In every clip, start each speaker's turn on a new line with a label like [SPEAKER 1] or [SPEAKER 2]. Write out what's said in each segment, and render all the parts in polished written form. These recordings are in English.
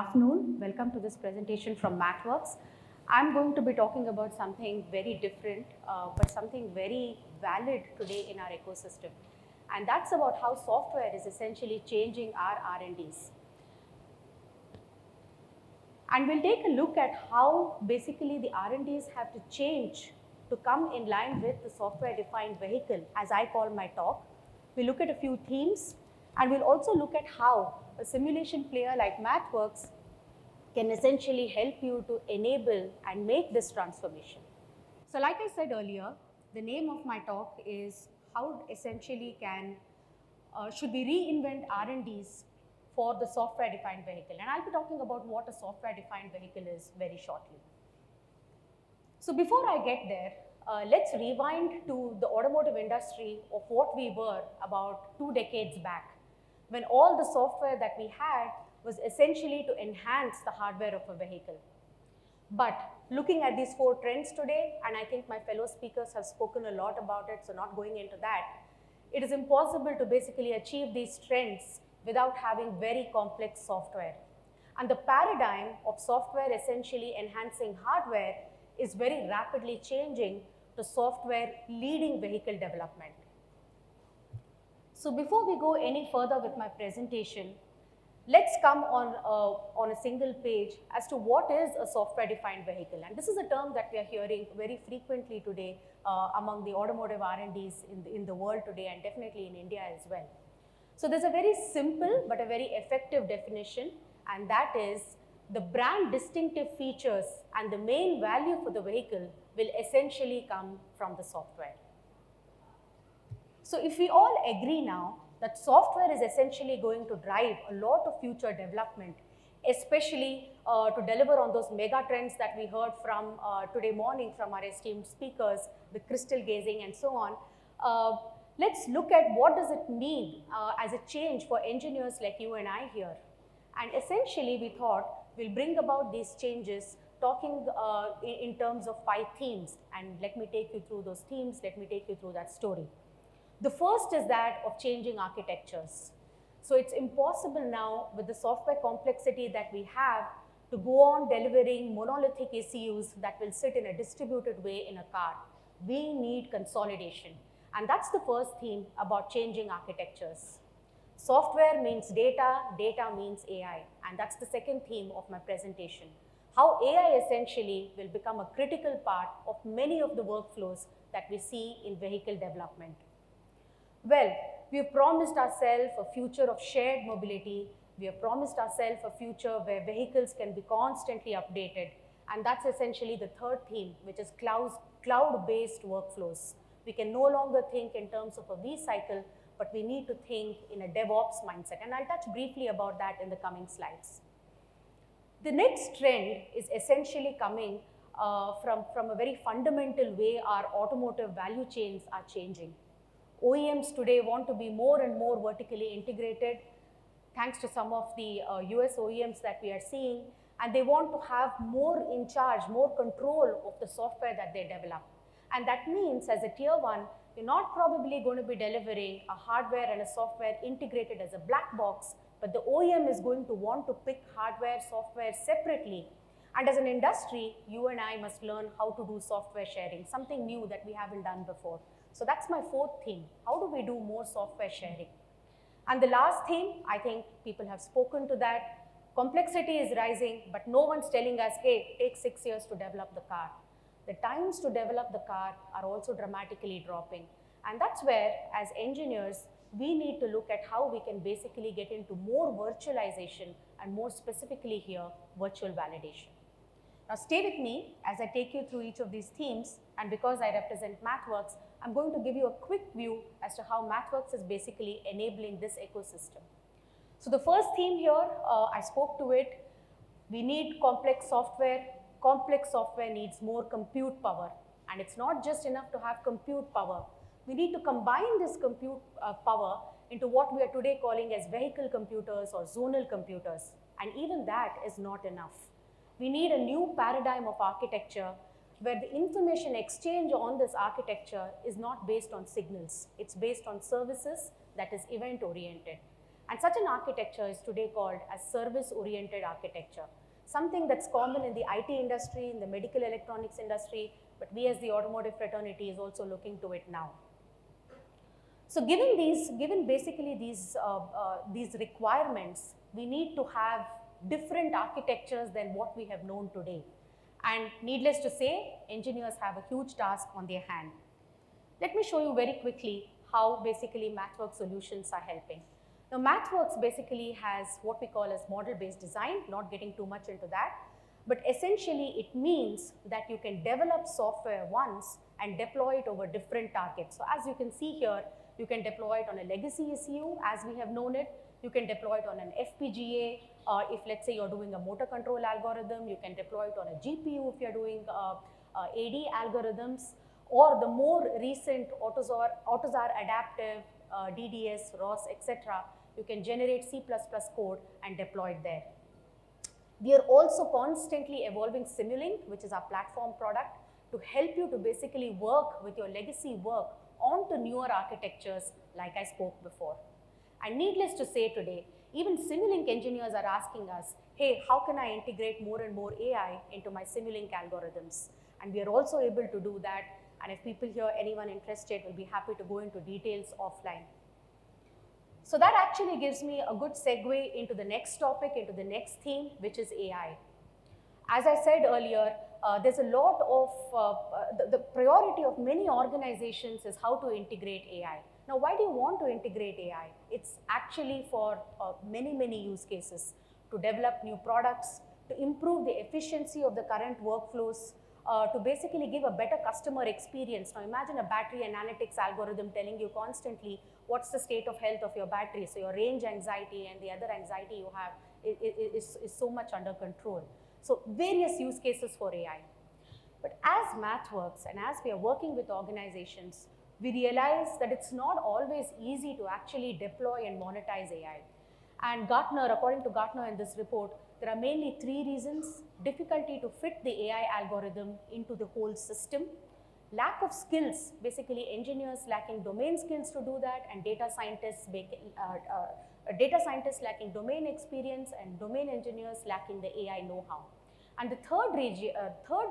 [SPEAKER 1] afternoon. Welcome to this presentation from MathWorks. I'm going to be talking about something very different, but something very valid today in our ecosystem. And that's about how software is essentially changing our R&Ds. And we'll take a look at how basically the R&Ds have to change to come in line with the software-defined vehicle, as I call my talk. We'll look at a few themes, and we'll also look at how a simulation player like MathWorks can essentially help you to enable and make this transformation. So like I said earlier, the name of my talk is how essentially should we reinvent R&Ds for the software-defined vehicle. And I'll be talking about what a software-defined vehicle is very shortly. So before I get there, let's rewind to the automotive industry of what we were about 2 decades back, when all the software that we had was essentially to enhance the hardware of a vehicle. But looking at these 4 trends today, and I think my fellow speakers have spoken a lot about it, so not going into that, it is impossible to basically achieve these trends without having very complex software. And the paradigm of software essentially enhancing hardware is very rapidly changing to software leading vehicle development. So before we go any further with my presentation, let's come on a single page as to what is a software-defined vehicle. And this is a term that we are hearing very frequently today among the automotive R&Ds in the world today, and definitely in India as well. So there's a very simple but a very effective definition, and that is the brand distinctive features and the main value for the vehicle will essentially come from the software. So if we all agree now that software is essentially going to drive a lot of future development, especially to deliver on those mega trends that we heard from today morning from our esteemed speakers, the crystal gazing and so on, let's look at what does it mean as a change for engineers like you and I here. And essentially we thought we'll bring about these changes talking in terms of 5 themes, and let me take you through those themes, let me take you through that story. The first is that of changing architectures. So it's impossible now with the software complexity that we have to go on delivering monolithic ECUs that will sit in a distributed way in a car. We need consolidation. And that's the first theme about changing architectures. Software means data, data means AI. And that's the second theme of my presentation. How AI essentially will become a critical part of many of the workflows that we see in vehicle development. Well, we have promised ourselves a future of shared mobility. We have promised ourselves a future where vehicles can be constantly updated. And that's essentially the third theme, which is cloud-based workflows. We can no longer think in terms of a V-cycle, but we need to think in a DevOps mindset. And I'll touch briefly about that in the coming slides. The next trend is essentially coming from a very fundamental way our automotive value chains are changing. OEMs today want to be more and more vertically integrated, thanks to some of the US OEMs that we are seeing, and they want to have more in charge, more control of the software that they develop. And that means as a tier 1, you're not probably going to be delivering a hardware and a software integrated as a black box, but the OEM is going to want to pick hardware, software separately. And as an industry, you and I must learn how to do software sharing, something new that we haven't done before. So that's my fourth theme. How do we do more software sharing? And the last theme, I think people have spoken to that. Complexity is rising, but no one's telling us, hey, take 6 years to develop the car. The times to develop the car are also dramatically dropping. And that's where, as engineers, we need to look at how we can basically get into more virtualization and more specifically here, virtual validation. Now stay with me as I take you through each of these themes, and because I represent MathWorks, I'm going to give you a quick view as to how MathWorks is basically enabling this ecosystem. So the first theme here, I spoke to it. We need complex software. Complex software needs more compute power. And it's not just enough to have compute power. We need to combine this compute power into what we are today calling as vehicle computers or zonal computers. And even that is not enough. We need a new paradigm of architecture where the information exchange on this architecture is not based on signals. It's based on services that is event-oriented. And such an architecture is today called as service-oriented architecture, something that's common in the IT industry, in the medical electronics industry, but we as the automotive fraternity is also looking to it now. So given basically these requirements, we need to have different architectures than what we have known today. And needless to say, engineers have a huge task on their hand. Let me show you very quickly how basically MathWorks solutions are helping. Now MathWorks basically has what we call as model-based design, not getting too much into that, but essentially it means that you can develop software once and deploy it over different targets. So as you can see here, you can deploy it on a legacy ECU as we have known it. You can deploy it on an FPGA. If let's say you're doing a motor control algorithm, you can deploy it on a GPU if you're doing AD algorithms, or the more recent AutoSAR adaptive, DDS, ROS, etc. You can generate C++ code and deploy it there. We are also constantly evolving Simulink, which is our platform product, to help you to basically work with your legacy work onto newer architectures like I spoke before. And needless to say today, even Simulink engineers are asking us, hey, how can I integrate more and more AI into my Simulink algorithms? And we are also able to do that. And if people here, anyone interested, will be happy to go into details offline. So that actually gives me a good segue into the next topic, into the next theme, which is AI. As I said earlier, there's a lot of, the priority of many organizations is how to integrate AI. Now, why do you want to integrate AI? It's actually for many use cases, to develop new products, to improve the efficiency of the current workflows, to basically give a better customer experience. Now, imagine a battery analytics algorithm telling you constantly what's the state of health of your battery. So your range anxiety and the other anxiety you have is so much under control. So various use cases for AI. But as MathWorks and as we are working with organizations, we realize that it's not always easy to actually deploy and monetize AI. And Gartner, according to Gartner in this report, there are mainly 3 reasons: difficulty to fit the AI algorithm into the whole system, lack of skills, basically engineers lacking domain skills to do that, and data scientists lacking domain experience, and domain engineers lacking the AI know-how. And the third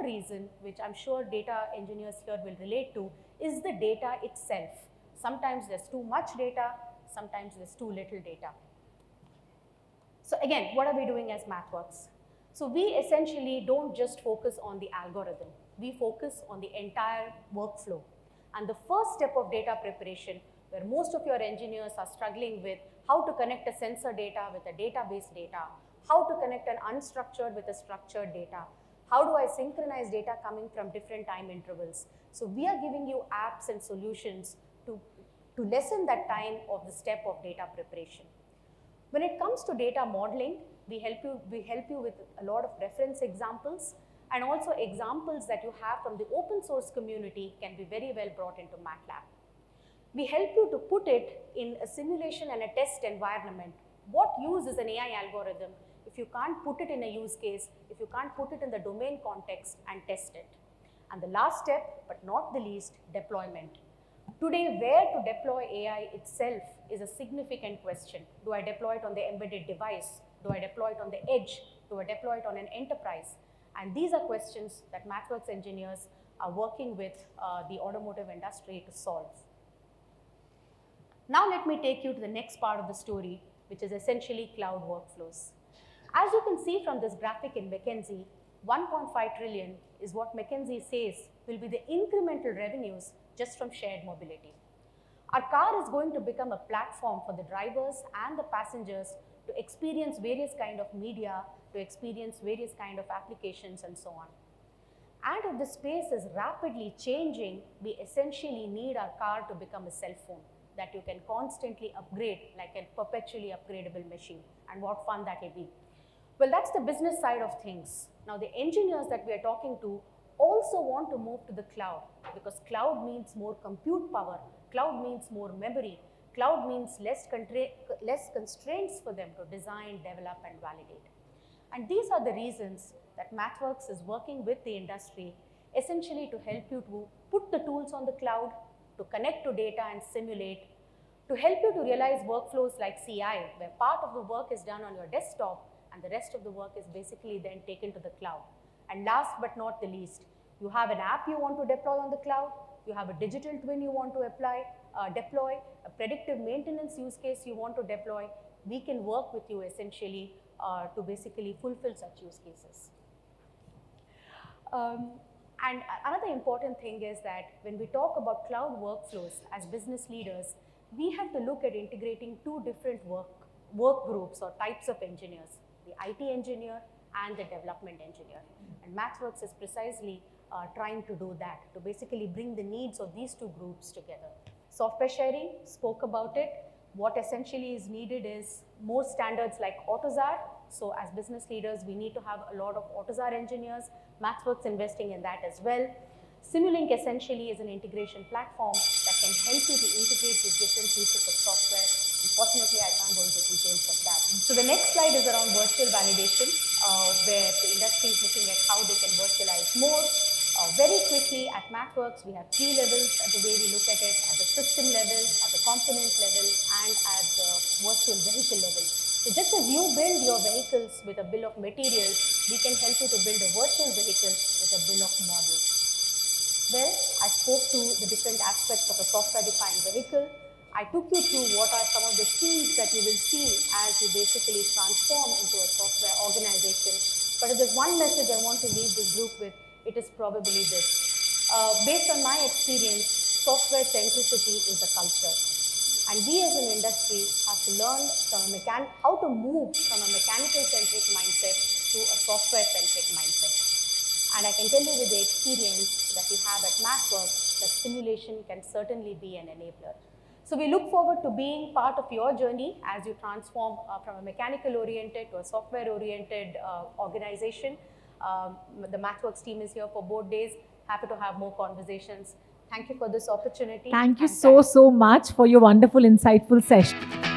[SPEAKER 1] reason, which I'm sure data engineers here will relate to, is the data itself. Sometimes there's too much data, sometimes there's too little data. So again, what are we doing as MathWorks? So we essentially don't just focus on the algorithm, we focus on the entire workflow. And the first step of data preparation, where most of your engineers are struggling with how to connect a sensor data with a database data, how to connect an unstructured with a structured data, how do I synchronize data coming from different time intervals. So we are giving you apps and solutions to lessen that time of the step of data preparation. When it comes to data modeling, we help you with a lot of reference examples, and also examples that you have from the open source community can be very well brought into MATLAB. We help you to put it in a simulation and a test environment. What use is an AI algorithm if you can't put it in a use case, if you can't put it in the domain context and test it? And the last step, but not the least, deployment. Today, where to deploy AI itself is a significant question. Do I deploy it on the embedded device? Do I deploy it on the edge? Do I deploy it on an enterprise? And these are questions that MathWorks engineers are working with the automotive industry to solve. Now let me take you to the next part of the story, which is essentially cloud workflows. As you can see from this graphic in McKinsey, 1.5 trillion is what McKinsey says will be the incremental revenues just from shared mobility. Our car is going to become a platform for the drivers and the passengers to experience various kind of media, to experience various kind of applications and so on. And if the space is rapidly changing, we essentially need our car to become a cell phone that you can constantly upgrade like a perpetually upgradable machine. And what fun that will be. Well, that's the business side of things. Now the engineers that we are talking to also want to move to the cloud, because cloud means more compute power, cloud means more memory, cloud means less constraints for them to design, develop and validate. And these are the reasons that MathWorks is working with the industry essentially to help you to put the tools on the cloud, to connect to data and simulate, to help you to realize workflows like CI, where part of the work is done on your desktop and the rest of the work is basically then taken to the cloud. And last but not the least, you have an app you want to deploy on the cloud, you have a digital twin you want to deploy, a predictive maintenance use case you want to deploy. We can work with you essentially to basically fulfill such use cases. And another important thing is that when we talk about cloud workflows as business leaders, we have to look at integrating two different work groups or types of engineers, the IT engineer and the development engineer. And MathWorks is precisely trying to do that, to basically bring the needs of these two groups together. Software sharing, spoke about it. What essentially is needed is more standards like AutoZAR. So as business leaders, we need to have a lot of AutoZAR engineers. MathWorks investing in that as well. Simulink essentially is an integration platform that can help you to integrate these different pieces of software. Unfortunately, I can't go into details of that. So the next slide is around virtual validation, where the industry is looking at how they can virtualize more. Very quickly at MathWorks, we have 3 levels at the way we look at it, at the system level, at the component level, and at the virtual vehicle level. So just as you build your vehicles with a bill of materials, we can help you to build a virtual vehicle with a bill of models. Well, I spoke to the different aspects of a software-defined vehicle. I took you through what are some of the themes that you will see as you basically transform into a software organization. But if there's one message I want to leave this group with, it is probably this. Based on my experience, software centricity is a culture. And we as an industry have to learn how to move from a mechanical-centric mindset to a software-centric mindset. And I can tell you with the experience that we have at MathWorks that simulation can certainly be an enabler. So we look forward to being part of your journey as you transform from a mechanical-oriented to a software-oriented organization. The MathWorks team is here for both days. Happy to have more conversations. Thank you for this opportunity.
[SPEAKER 2] Thank you so much for your wonderful, insightful session.